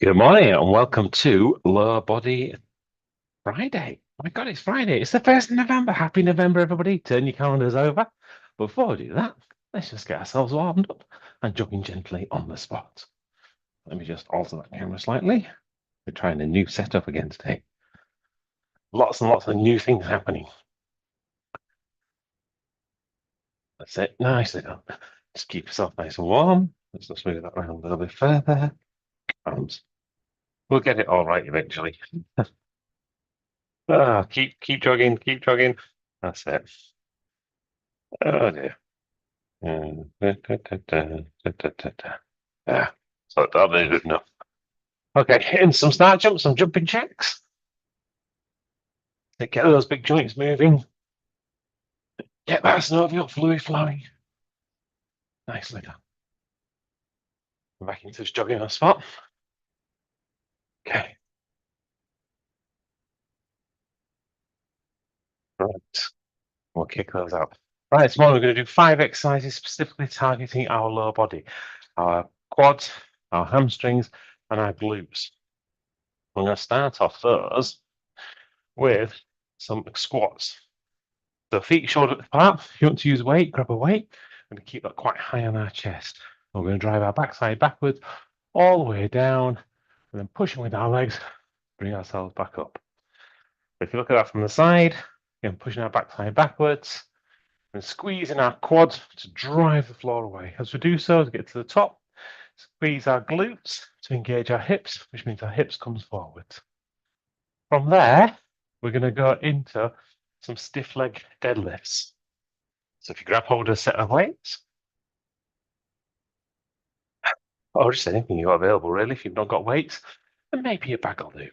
Good morning and welcome to Lower Body Friday. My God, it's Friday. It's the 1st of November. Happy November, everybody. Turn your calendars over. Before we do that, let's just get ourselves warmed up and jogging gently on the spot. Let me just alter that camera slightly. We're trying a new setup again today. Lots and lots of new things happening. That's it. Nicely done. Just keep yourself nice and warm. Let's just move that around a little bit further. And we'll get it all right eventually. Keep jogging, keep jogging. That's it. Oh dear. Yeah, so that'll be good enough. Okay, in some start jumps, some jumping jacks. Get those big joints moving. Get that synovial fluid flowing. Nicely done. Back into this jogging on spot. Okay. Right. We'll kick those out. Right, this morning we're going to do 5 exercises specifically targeting our lower body, our quads, our hamstrings, and our glutes. We're going to start off those with some squats. So feet shoulder width apart. If you want to use weight, grab a weight. We're going to keep that quite high on our chest. We're going to drive our backside backwards all the way down, and then pushing with our legs, bring ourselves back up. If you look at that from the side, again, pushing our backside backwards, and squeezing our quads to drive the floor away. As we do so, to get to the top, squeeze our glutes to engage our hips, which means our hips comes forward. From there, we're going to go into some stiff leg deadlifts. So if you grab hold of a set of weights, or just anything you've got available, really, if you've not got weights, then maybe a bag will do.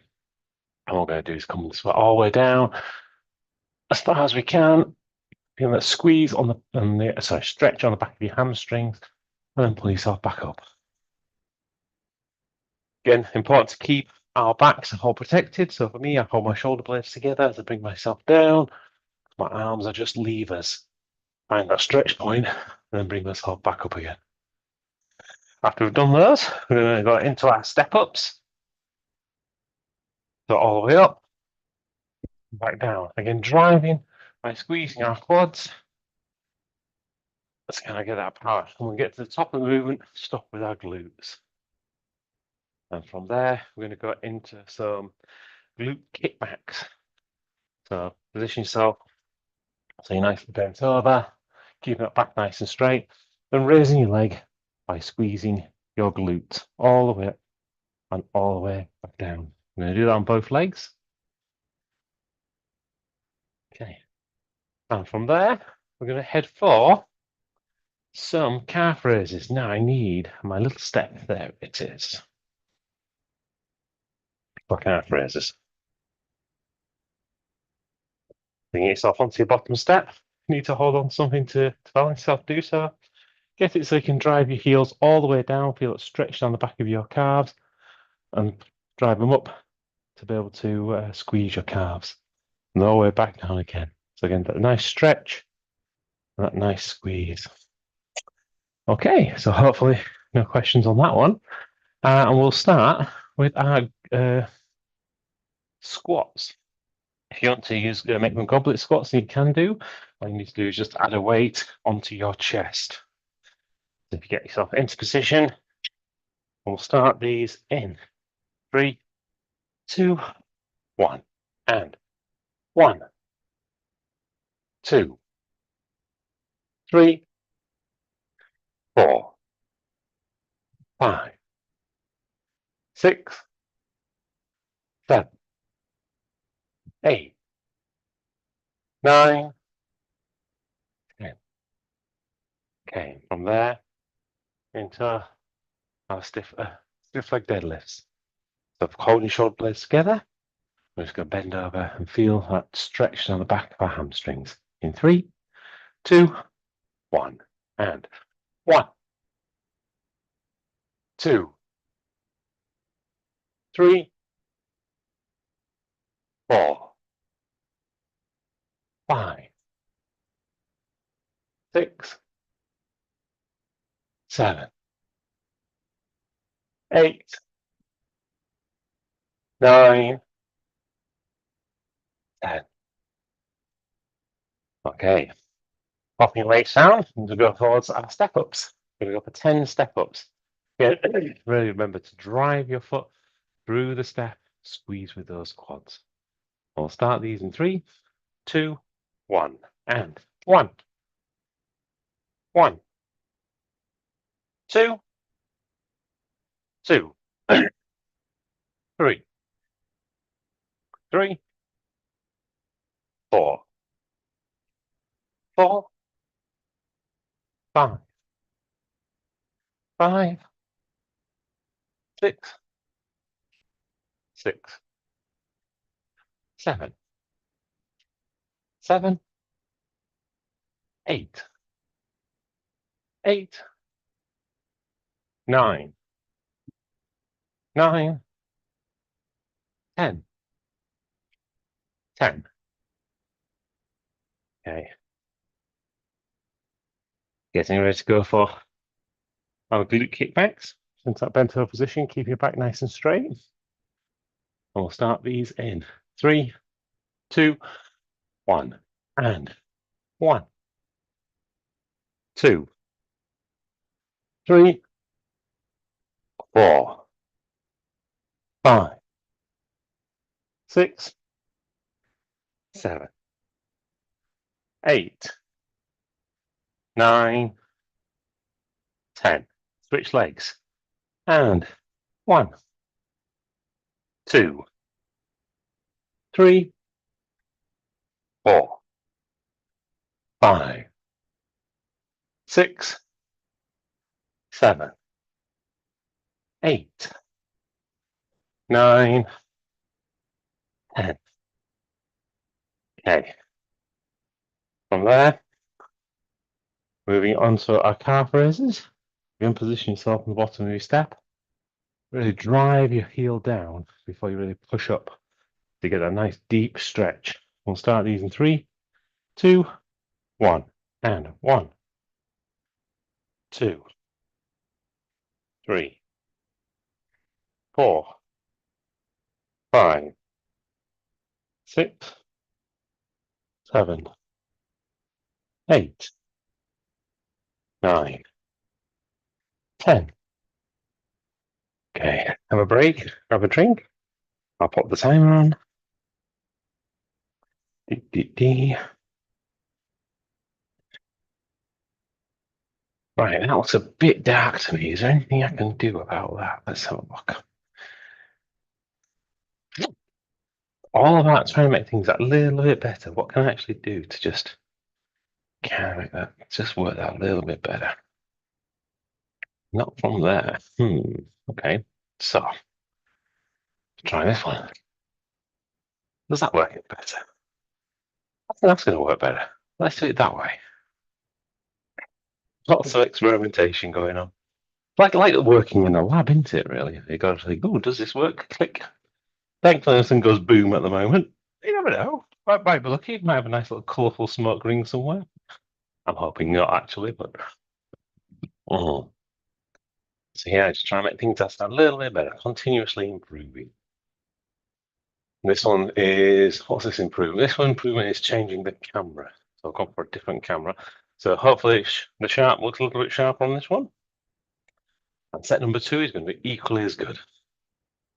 And what we're going to do is come and sweat all the way down as far as we can. Feel that squeeze on stretch on the back of your hamstrings, and then pull yourself back up. Again, important to keep our backs all protected. So for me, I hold my shoulder blades together as I bring myself down. My arms are just levers. Find that stretch point, and then bring myself back up again. After we've done those, we're going to go into our step ups. So all the way up, back down. Again, driving by squeezing our quads. Let's kind of get that power. When we get to the top of the movement, stop with our glutes. And from there, we're going to go into some glute kickbacks. So position yourself so you're nicely bent over, keeping that back nice and straight, then raising your leg by squeezing your glutes all the way up and all the way back down. I'm going to do that on both legs. Okay. And from there, we're going to head for some calf raises. Now I need my little step. There it is. For calf raises. Bring yourself onto your bottom step. You need to hold on to something to balance yourself. Do so. Get it so you can drive your heels all the way down. Feel it stretched on the back of your calves and drive them up to be able to squeeze your calves. And all the way back down again. So again, that nice stretch and that nice squeeze. Okay, so hopefully no questions on that one. And we'll start with our squats. If you want to use make them goblet squats, you can do. All you need to do is just add a weight onto your chest. So if you get yourself into position, we'll start these in 3, 2, 1, and 1, 2, 3, 4, 5, 6, 7, 8, 9, 10. Okay, from there into our stiff leg deadlifts. So holding your shoulder blades together, we're just going to bend over and feel that stretch down the back of our hamstrings. In 3, 2, 1, and 1, 2, 3, 4, 5, 6, 7, 8, 9, 10. Okay. Popping your weights down and to go towards our step ups. We're going to go for 10 step ups. Yeah, really remember to drive your foot through the step, squeeze with those quads. We'll start these in 3, 2, 1, and 1, 1, 2, 2, 3, 3, 4, 4, 5, 5, 6, 6, 7, 7, 8, 8, 9, 9, 10, 10. Okay. Getting ready to go for our glute kickbacks. Into that bent over position, keep your back nice and straight. And we'll start these in 3, 2, 1, and 1, 2, 3, 4, 5, 6, 7, 8, 9, 10. Switch legs. And 1, 2, 3, 4, 5, 6, 7, 8, 9, 10. Okay. From there, moving on to our calf raises. You're going to position yourself on the bottom of your step. Really drive your heel down before you really push up to get a nice deep stretch. We'll start these in 3, 2, 1, and 1, 2, 3, 4, 5, 6, 7, 8, 9, 10. Okay, have a break, grab a drink. I'll pop the timer on. Right, that looks a bit dark to me. Is there anything I can do about that? Let's have a look. All about trying to make things a little bit better. What can I actually do to just kind of make that just work that a little bit better? Not from there. Okay, so try this one. Does that work better? I think that's going to work better. Let's do it that way. Lots of experimentation going on. Like working in a lab, isn't it, really? You got to think, oh, does this work? Click. Thankfully, nothing goes boom at the moment. You never know. Might be lucky. Might have a nice little colourful smoke ring somewhere. I'm hoping not, actually, but... So yeah, just try and make things just a little bit better. Continuously improving. This one is... What's this improvement? This one improvement is changing the camera. So I've gone for a different camera. So hopefully the sharp looks a little bit sharper on this one. And set number 2 is going to be equally as good.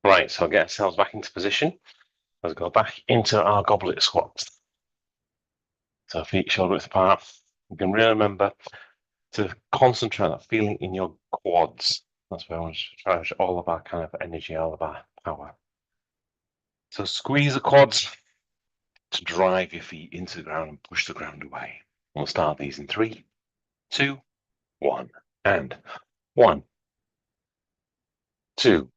Right, so I'll get ourselves back into position. Let's go back into our goblet squats. So feet shoulder width apart. You can really remember to concentrate on that feeling in your quads. That's where I want to charge all of our kind of energy, all of our power. So squeeze the quads to drive your feet into the ground and push the ground away. We'll start these in 3, 2, 1, and 1, 2,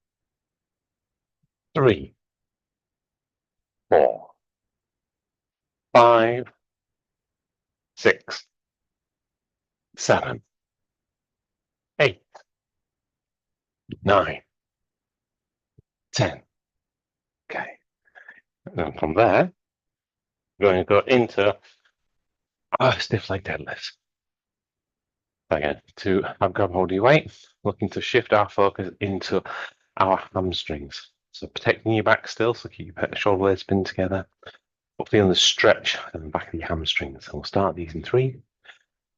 3, 4, 5, 6, 7, 8, 9, 10. Okay. And then from there, we're going to go into our stiff leg deadlifts. Again, to have grab hold of your weight, looking to shift our focus into our hamstrings. So protecting your back still, so keep your shoulder blades pinned together, but feeling the stretch in the back of your hamstrings. And we'll start these in 3,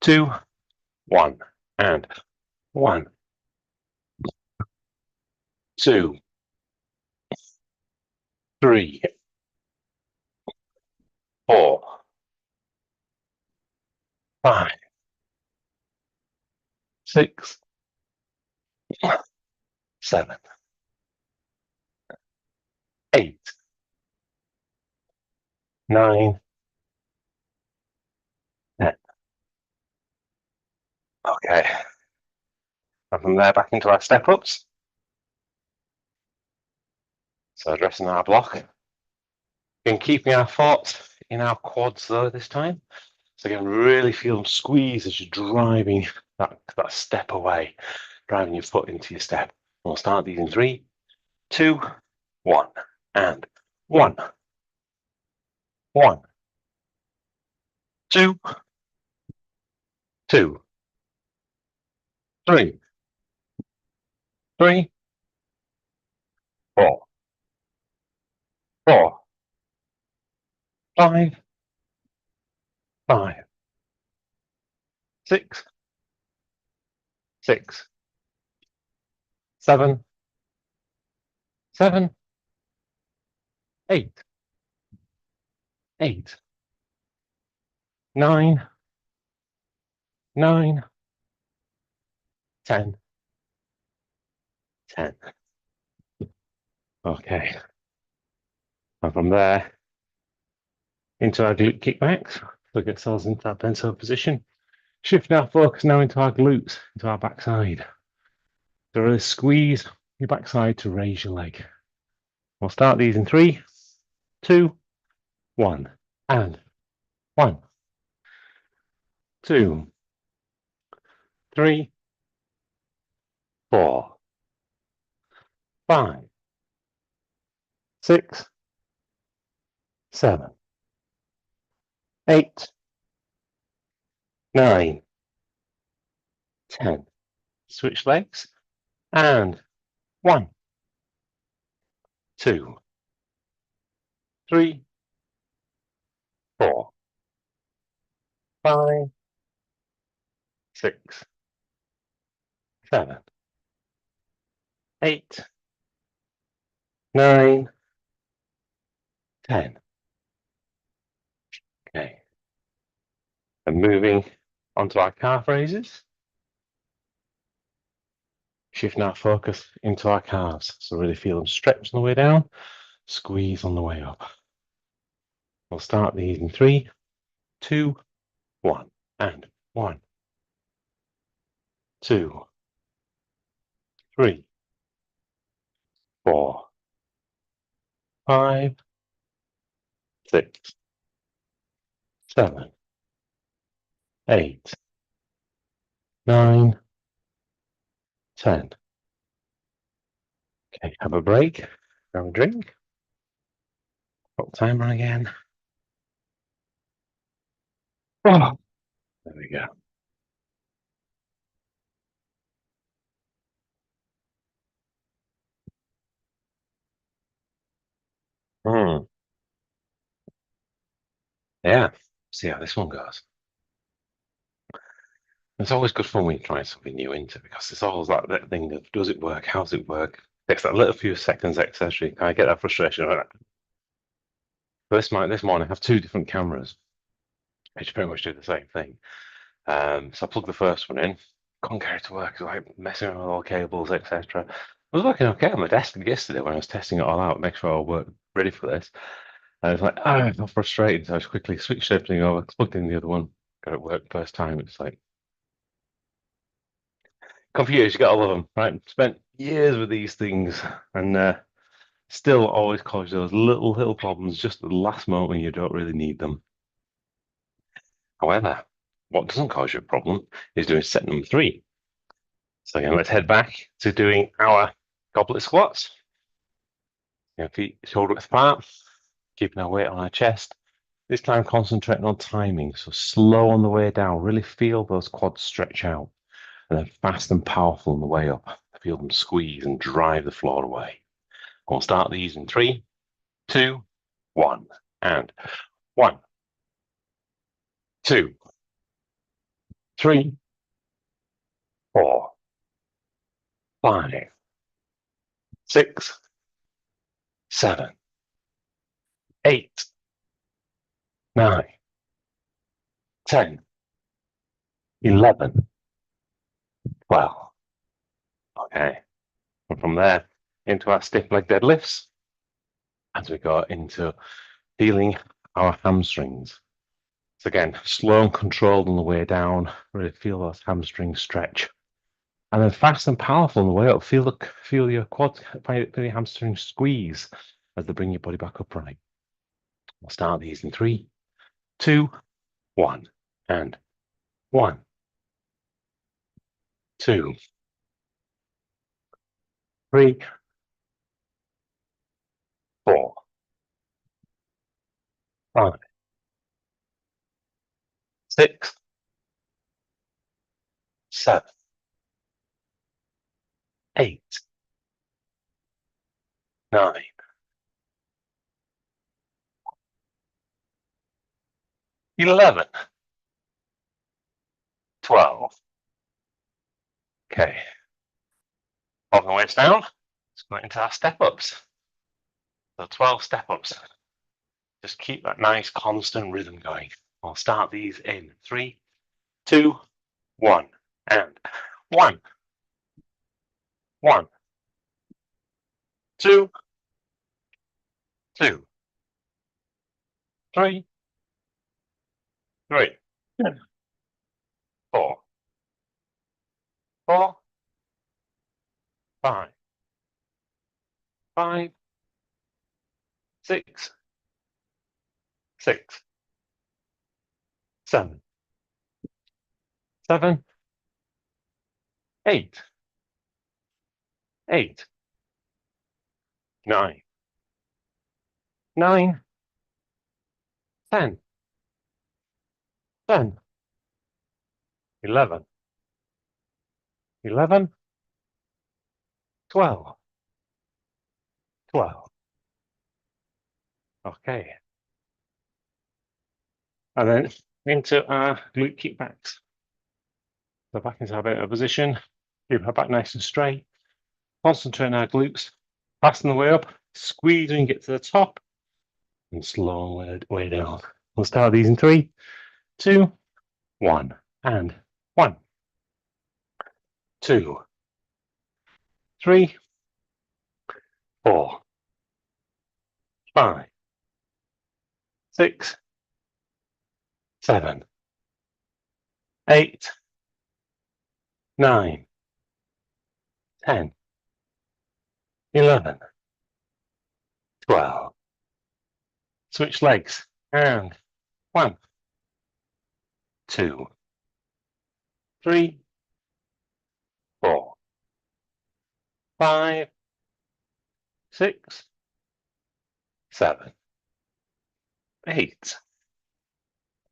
2, 1, and 1, 2, 3, 4, 5, 6, 7, 8, 9, 10. Okay. And from there back into our step ups. So addressing our block. Again, keeping our foot in our quads though this time. So again, really feel them squeeze as you're driving that step away, driving your foot into your step. We'll start these in 3, 2, 1, and 1, 1, 2, 2, 3, 3, 4, 4, 5, 5, 6, 6, 7, 7, 8, 8, 9, 9, 10, 10. Okay. And from there, into our glute kickbacks. So get ourselves into that bent over position. Shifting our focus now into our glutes, into our backside. So really squeeze your backside to raise your leg. We'll start these in 3, 2, 1, and 1, 2, 3, 4, 5, 6, 7, 8, 9, 10. Switch legs, and 1, 2, 3, 4, 5, 6, 7, 8, 9, 10. Okay. And moving onto our calf raises. Shifting our focus into our calves. So really feel them stretch on the way down, squeeze on the way up. We'll start these in 3, 2, 1, and 1, 2, 3, 4, 5, 6, 7, 8, 9, 10. Okay, have a break, have a drink. Put the timer on again. Oh, there we go. Yeah, see how this one goes. It's always good fun when you're trying something new into, because it's always that thing of, does it work? How's it work? Takes that little few seconds, etc. I get that frustration. This morning I have 2 different cameras, which pretty much do the same thing. So I plugged the first one in, couldn't get it to work, like messing around with all cables, etc. I was working okay on my desk yesterday when I was testing it all out, make sure I work ready for this. And I was like, I felt frustrated, so I just quickly switched everything over, plugged in the other one, got it work first time. It's like, computers, you got all of them, right? Spent years with these things, and still always cause those little problems just at the last moment when you don't really need them. However, what doesn't cause you a problem is doing set number 3. So again, let's head back to doing our goblet squats. Feet shoulder width apart, keeping our weight on our chest. This time concentrating on timing, so slow on the way down. Really feel those quads stretch out, and then fast and powerful on the way up. Feel them squeeze and drive the floor away. We'll start these in 3, 2, 1, and 1, 2, 3, 4, 5, 6, 7, 8, 9, 10, 11, 12. Okay, and from there into our stiff leg deadlifts as we go into feeling our hamstrings. So again, slow and controlled on the way down, really feel those hamstrings stretch. And then fast and powerful on the way up, feel your quad, feel your hamstrings squeeze as they bring your body back upright. We'll start these in 3, 2, 1, and 1, 2, 3, 4, 5, 6, 7, 8, 9, 11, 12. Okay. Pop the weights down. Let's go into our step ups. So 12 step ups. Just keep that nice constant rhythm going. I'll start these in 3, 2, 1, and 1, 1, 2, 2, 3, 3, 4, 4, 5, 5, 6, 6, 7, 7, 8, 8, 9, 9, 10, 10, 11, 11, 12, 12. Okay. And then into our glute kickbacks. So back into our beta position, keep our back nice and straight, concentrate on our glutes, fasten the way up, squeeze and get to the top, and slow way down. We'll start these in 3, 2, 1, and 1, 2, 3, 4, 5, 6, 7, 8, 9, 10, 11, 12. Switch legs and 1, 2, 3, 4, 5, 6, 7, 8,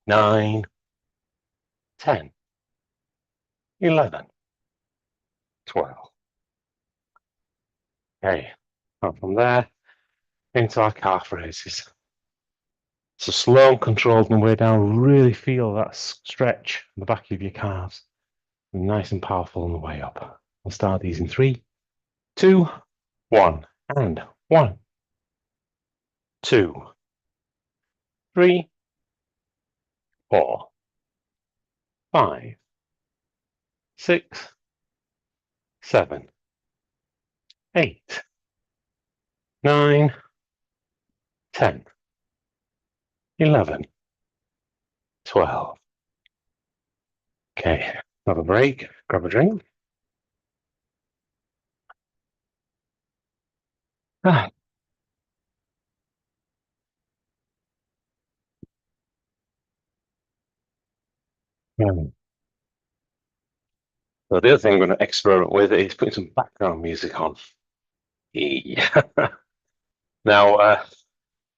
9, 10, 11, 12. Okay, and from there into our calf raises. So slow and controlled on the way down, really feel that stretch in the back of your calves. And nice and powerful on the way up. We'll start these in 3, 2, 1, and 1, 2, 3, 4, 5, 6, 7, 8, 9, 10, 11, 12. Okay, have a break, grab a drink. Ah. So the other thing I'm going to experiment with is putting some background music on. Yeah. Now,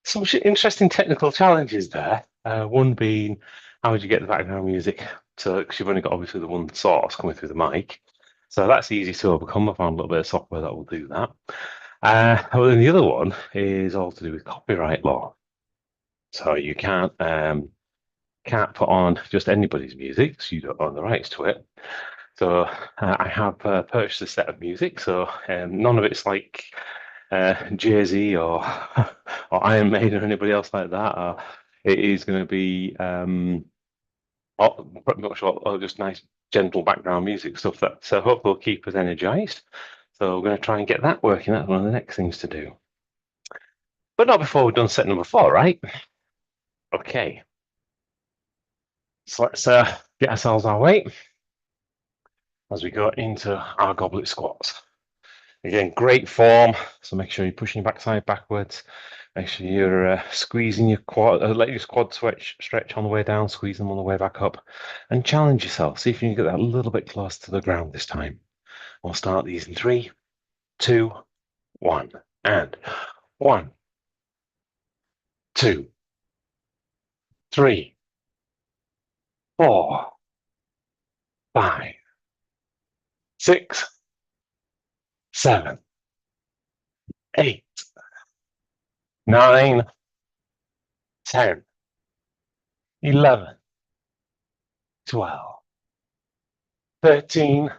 some interesting technical challenges there. One being, how would you get the background music? So, because you've only got obviously the one source coming through the mic. So that's easy to overcome. I found a little bit of software that will do that. Well, then the other one is all to do with copyright law. So you can't put on just anybody's music, so you don't own the rights to it. So I have purchased a set of music, so none of it's like Jay-Z or or Iron Maiden or anybody else like that. It is going to be pretty much all just nice, gentle background music stuff that hopefully will keep us energized. So we're going to try and get that working. That's one of the next things to do. But not before we've done set number 4, right? Okay. So let's get ourselves our weight as we go into our goblet squats. Again, great form. So make sure you're pushing your backside backwards. Make sure you're squeezing your quad, let your quad stretch on the way down, squeeze them on the way back up, and challenge yourself. See if you can get that a little bit close to the ground this time. We'll start these in 3, 2, 1, and 1, 2, 3, 4, 5, 6, 7, 8, 9, 10, 11, 12, 13,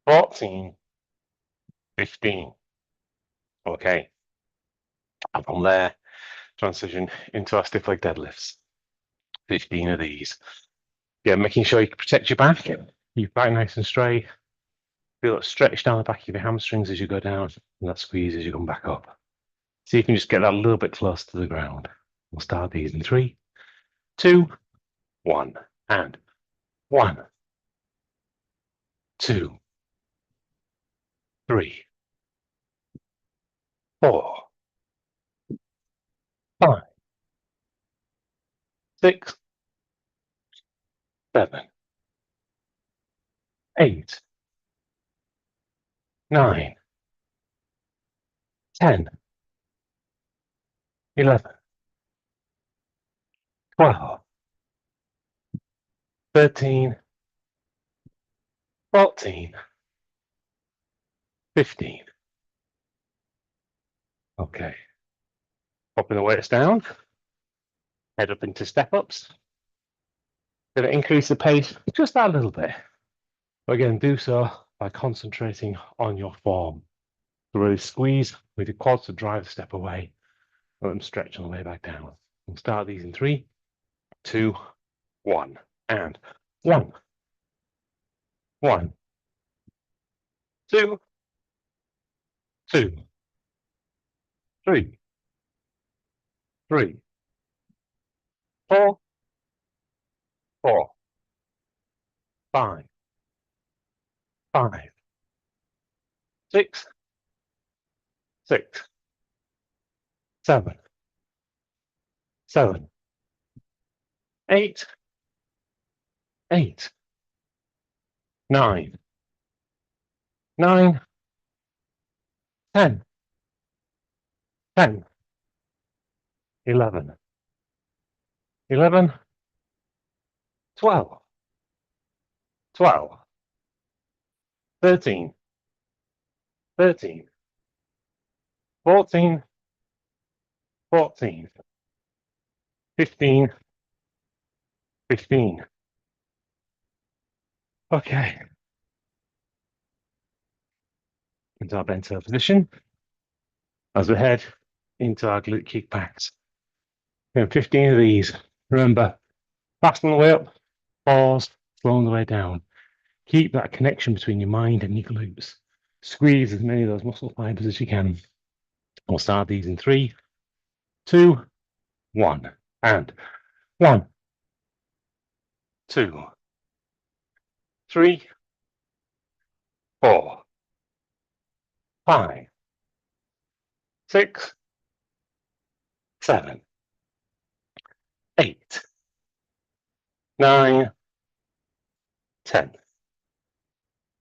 14, 15. Okay. And from there, transition into our stiff leg deadlifts. 15 of these. Yeah, making sure you can protect your back, keep your back nice and straight. Feel it stretch down the back of your hamstrings as you go down, and that squeeze as you come back up. See if you can just get that a little bit close to the ground. We'll start these in 3, 2, 1, and 1, 2, 3, 4, 5, 6, 7, 8, 9, 10, 11, 12, 13, 14, 15. Okay. Popping the weights down, head up into step ups. Going to increase the pace just that little bit. But again, do so by concentrating on your form. So really squeeze with your quads to drive the step away. Let them stretch on the way back down. We'll start these in 3, 2, 1, and 1, 1, 2, 2, 3, 3, 4, 4, 5, 5, 6, 6, 7, 7, 8, 8, 9, 9, 10, 10, 11, 11, 12, 12, 13, 13, 14, 14, 15, 15. Okay. Into our bent over position as we head into our glute kickbacks. 15 of these. Remember, fast on the way up, pause, slow on the way down. Keep that connection between your mind and your glutes. Squeeze as many of those muscle fibers as you can. We'll start these in 3, 2, 1, and 1, 2, 3, 4, 5, 6, 7, 8, 9, 10.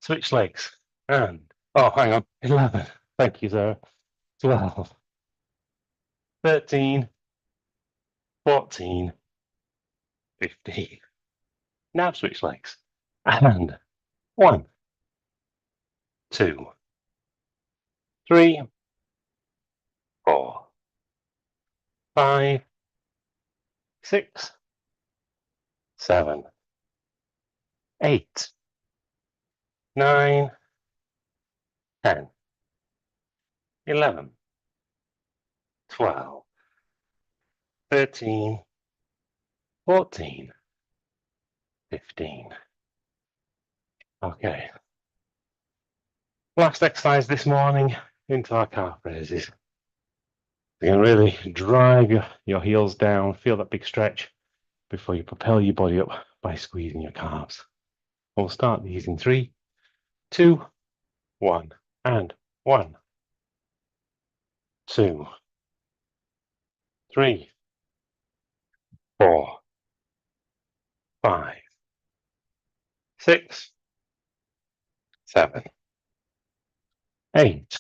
Switch legs. And, oh, hang on, 11. Thank you, Sarah. 12, 13, 14, 15. Now switch legs. And 1, 2, 3, 4, 5, 6, 7, 8, 9, 10, 11, 12, 13, 14, 15. Okay. Last exercise this morning into our calf raises. You can really drive your heels down, feel that big stretch before you propel your body up by squeezing your calves. We'll start these in 3, 2, 1, and 1, 2, 3, 4, 5, 6, 7, 8,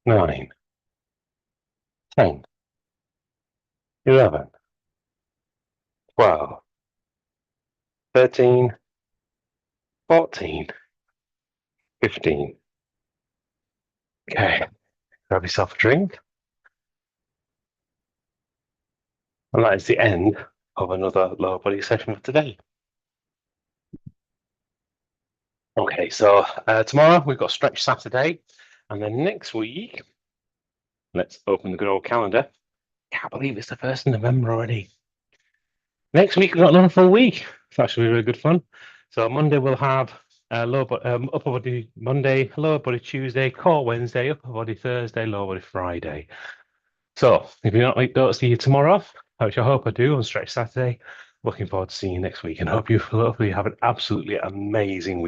9, 10, 11, 12, 13, 14, 15. Okay, grab yourself a drink. And that is the end of another lower body session for today. Okay, so tomorrow we've got Stretch Saturday, and then next week, let's open the good old calendar. Can't believe it's the 1st of November already. Next week we've got another full week. It's actually really good fun. So Monday we'll have upper body Monday, lower body Tuesday, core Wednesday, upper body Thursday, lower body Friday. So if you're not don't see you tomorrow, which I hope I do on Stretch Saturday, looking forward to seeing you next week, and hopefully you have an absolutely amazing week.